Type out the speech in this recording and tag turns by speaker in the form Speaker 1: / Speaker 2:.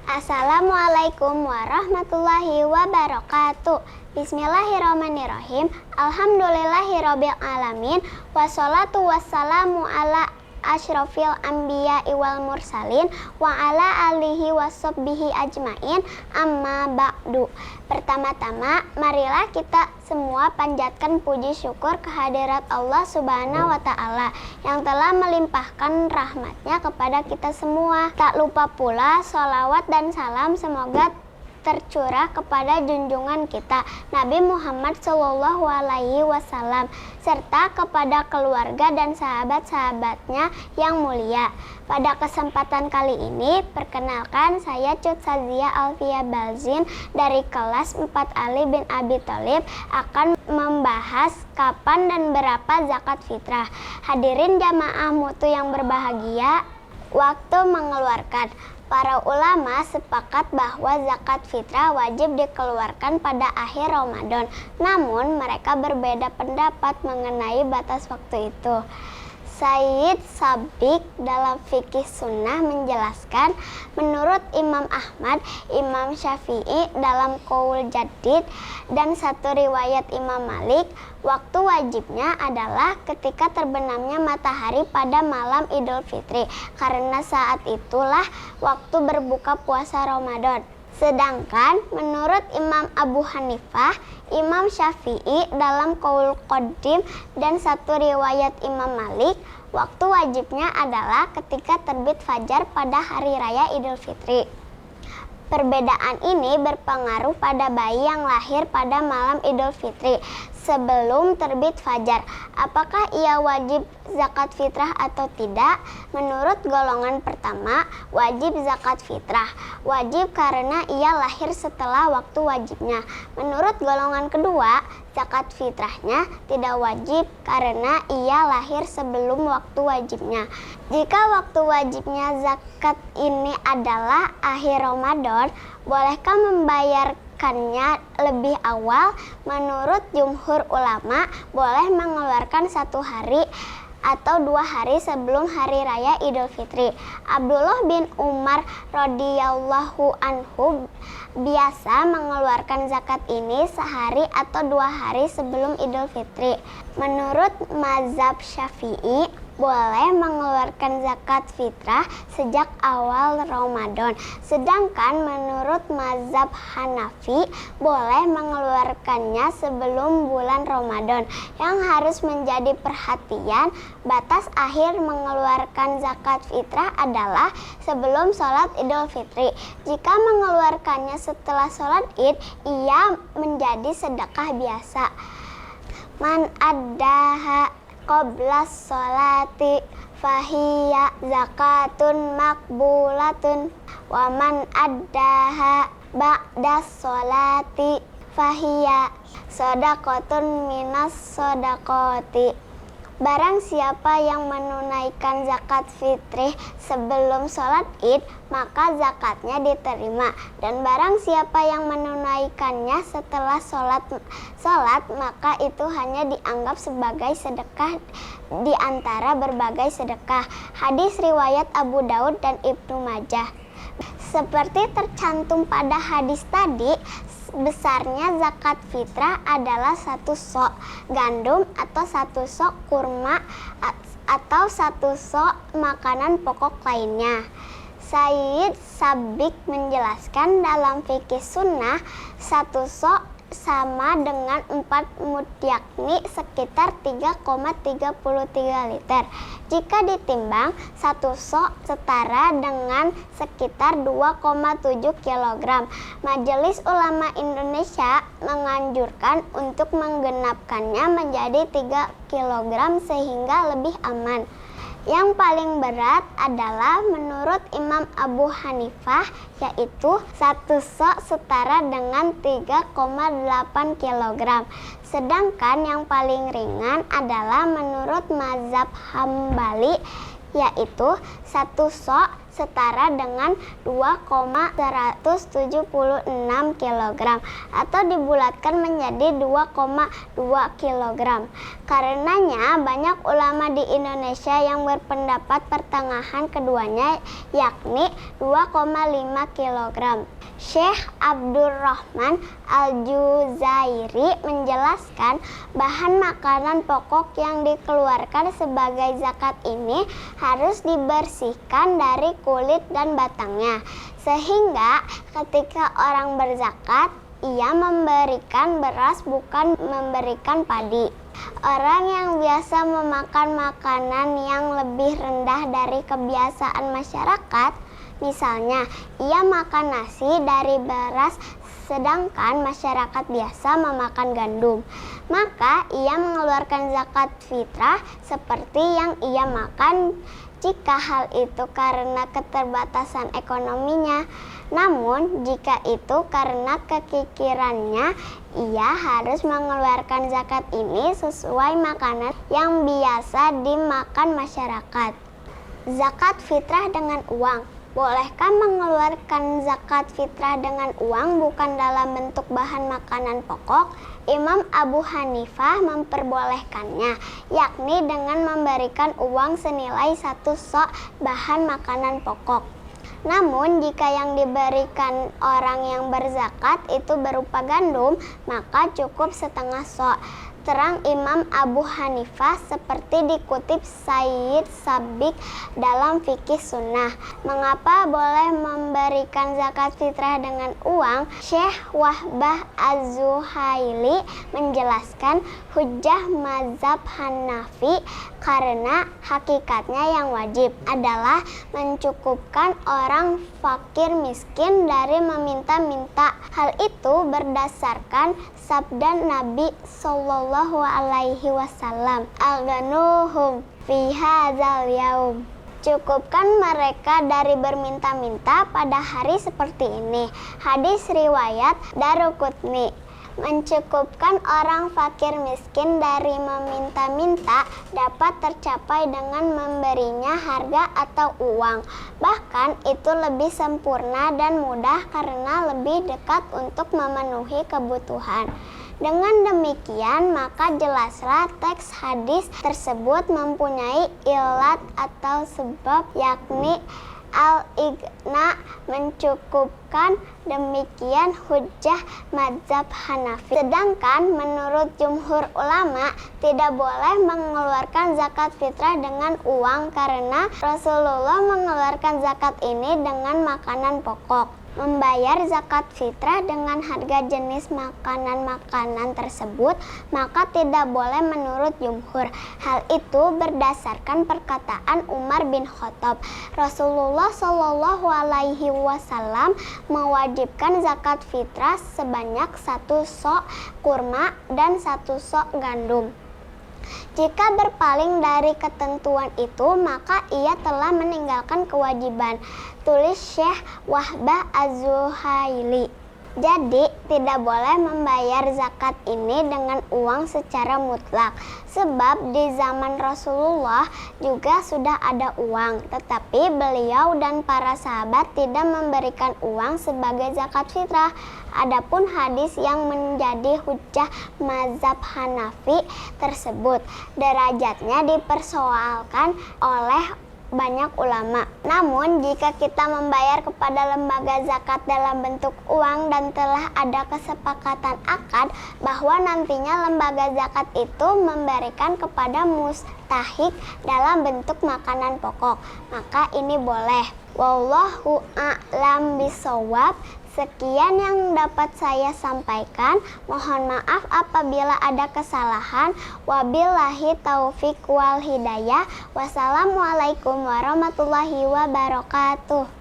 Speaker 1: Assalamualaikum warahmatullahi wabarakatuh. Bismillahirrahmanirrahim. Alhamdulillahirabbil alamin. Wassalatu wassalamu ala asyrofil anbiya'i wal mursalin wa ala alihi washabbihi ajmain, amma ba'du. Pertama-tama, marilah kita semua panjatkan puji syukur kehadirat Allah Subhanahu wa Ta'ala yang telah melimpahkan rahmatnya kepada kita semua. Tak lupa pula sholawat dan salam semoga tercurah kepada junjungan kita Nabi Muhammad SAW serta kepada keluarga dan sahabat-sahabatnya yang mulia. Pada kesempatan kali ini, perkenalkan saya Cut Sazia Alfia Balzin dari kelas 4 Ali bin Abi Thalib akan membahas kapan dan berapa zakat fitrah. Hadirin jamaah mutu yang berbahagia, waktu mengeluarkan. Para ulama sepakat bahwa zakat fitrah wajib dikeluarkan pada akhir Ramadan. Namun mereka berbeda pendapat mengenai batas waktu itu. Sayyid Sabiq dalam Fikih Sunnah menjelaskan, menurut Imam Ahmad, Imam Syafi'i dalam Qaul Jadid, dan satu riwayat Imam Malik, waktu wajibnya adalah ketika terbenamnya matahari pada malam Idul Fitri, karena saat itulah waktu berbuka puasa Ramadan. Sedangkan menurut Imam Abu Hanifah, Imam Syafi'i dalam Qaul Qadim, dan satu riwayat Imam Malik, waktu wajibnya adalah ketika terbit fajar pada hari raya Idul Fitri. Perbedaan ini berpengaruh pada bayi yang lahir pada malam Idul Fitri sebelum terbit fajar. Apakah ia wajib zakat fitrah atau tidak? Menurut golongan pertama, wajib zakat fitrah. Wajib karena ia lahir setelah waktu wajibnya. Menurut golongan kedua, zakat fitrahnya tidak wajib karena ia lahir sebelum waktu wajibnya. Jika waktu wajibnya zakat ini adalah akhir Ramadan, bolehkah membayarkannya lebih awal? Menurut jumhur ulama, boleh mengeluarkan 1 hari atau 2 hari sebelum hari raya Idul Fitri. Abdullah bin Umar radhiyallahu anhu biasa mengeluarkan zakat ini sehari atau 2 hari sebelum Idul Fitri. Menurut mazhab Syafi'i, boleh mengeluarkan zakat fitrah sejak awal Ramadan. Sedangkan menurut mazhab Hanafi, boleh mengeluarkannya sebelum bulan Ramadan. Yang harus menjadi perhatian, batas akhir mengeluarkan zakat fitrah adalah sebelum sholat Idul Fitri. Jika mengeluarkannya setelah sholat Id, ia menjadi sedekah biasa. Man addaha qabla sholati fahiya zakatun makbulatun wa man addaha ba'da sholati fahiya shadaqatun minas shadaqati. Barang siapa yang menunaikan zakat fitrih sebelum sholat Id, maka zakatnya diterima. Dan barang siapa yang menunaikannya setelah sholat, maka itu hanya dianggap sebagai sedekah di antara berbagai sedekah. Hadis riwayat Abu Daud dan Ibnu Majah. Seperti tercantum pada hadis tadi, besarnya zakat fitrah adalah 1 sok gandum atau 1 sok kurma atau 1 sok makanan pokok lainnya. Sayyid Sabiq menjelaskan dalam Fikih Sunnah, 1 sok sama dengan 4 mud, yakni sekitar 3,33 liter. Jika ditimbang, 1 sok setara dengan sekitar 2,7 kg. Majelis Ulama Indonesia menganjurkan untuk menggenapkannya menjadi 3 kg sehingga lebih aman. Yang paling berat adalah menurut Imam Abu Hanifah, yaitu 1 sok setara dengan 3,8 kg. Sedangkan yang paling ringan adalah menurut mazhab Hambali, yaitu 1 sok setara dengan 2,176 kg atau dibulatkan menjadi 2,2 kg. Karenanya banyak ulama di Indonesia yang berpendapat pertengahan keduanya yakni 2,5 kg. Syekh Abdurrahman Al-Juzairi menjelaskan bahan makanan pokok yang dikeluarkan sebagai zakat ini harus dibersihkan dari kulit dan batangnya, sehingga ketika orang berzakat ia memberikan beras bukan memberikan padi. Orang yang biasa memakan makanan yang lebih rendah dari kebiasaan masyarakat, misalnya ia makan nasi dari beras sedangkan masyarakat biasa memakan gandum, maka ia mengeluarkan zakat fitrah seperti yang ia makan jika hal itu karena keterbatasan ekonominya. Namun jika itu karena kekikirannya, ia harus mengeluarkan zakat ini sesuai makanan yang biasa dimakan masyarakat. Zakat fitrah dengan uang. Bolehkah mengeluarkan zakat fitrah dengan uang bukan dalam bentuk bahan makanan pokok? Imam Abu Hanifah memperbolehkannya, yakni dengan memberikan uang senilai 1 sok bahan makanan pokok. Namun jika yang diberikan orang yang berzakat itu berupa gandum, maka cukup setengah sok. Terang Imam Abu Hanifah seperti dikutip Sayyid Sabik dalam Fikih Sunnah. Mengapa boleh memberikan zakat fitrah dengan uang? Syekh Wahbah Az-Zuhaili menjelaskan hujjah mazhab Hanafi karena hakikatnya yang wajib adalah mencukupkan orang fakir miskin dari meminta-minta. Hal itu berdasarkan sabda Nabi Sallallahu Alaihi Wasallam, "Al-ghanuhum fi hadzal yaum." Cukupkan mereka dari berminta-minta pada hari seperti ini. Hadis riwayat Daruqutni. Mencukupkan orang fakir miskin dari meminta-minta dapat tercapai dengan memberinya harga atau uang. Bahkan itu lebih sempurna dan mudah karena lebih dekat untuk memenuhi kebutuhan. Dengan demikian, maka jelaslah teks hadis tersebut mempunyai ilat atau sebab, yakni al-ighna, mencukupkan. Demikian hujjah mazhab Hanafi. Sedangkan menurut jumhur ulama tidak boleh mengeluarkan zakat fitrah dengan uang karena Rasulullah mengeluarkan zakat ini dengan makanan pokok. Membayar zakat fitrah dengan harga jenis makanan-makanan tersebut maka tidak boleh menurut jumhur. Hal itu berdasarkan perkataan Umar bin Khattab. Rasulullah Shallallahu Alaihi Wasallam mewajibkan zakat fitrah sebanyak 1 sok kurma dan 1 sok gandum. Jika berpaling dari ketentuan itu, maka ia telah meninggalkan kewajiban. Tulis Syekh Wahbah Az-Zuhaili. Jadi, tidak boleh membayar zakat ini dengan uang secara mutlak. Sebab di zaman Rasulullah juga sudah ada uang. Tetapi beliau dan para sahabat tidak memberikan uang sebagai zakat fitrah. Adapun hadis yang menjadi hujjah mazhab Hanafi tersebut, derajatnya dipersoalkan oleh banyak ulama. Namun jika kita membayar kepada lembaga zakat dalam bentuk uang dan telah ada kesepakatan akad bahwa nantinya lembaga zakat itu memberikan kepada mustahik dalam bentuk makanan pokok, maka ini boleh. Wallahu a'lam bishawab. Sekian yang dapat saya sampaikan. Mohon maaf apabila ada kesalahan. Wabillahi taufik wal hidayah. Wassalamualaikum warahmatullahi wabarakatuh.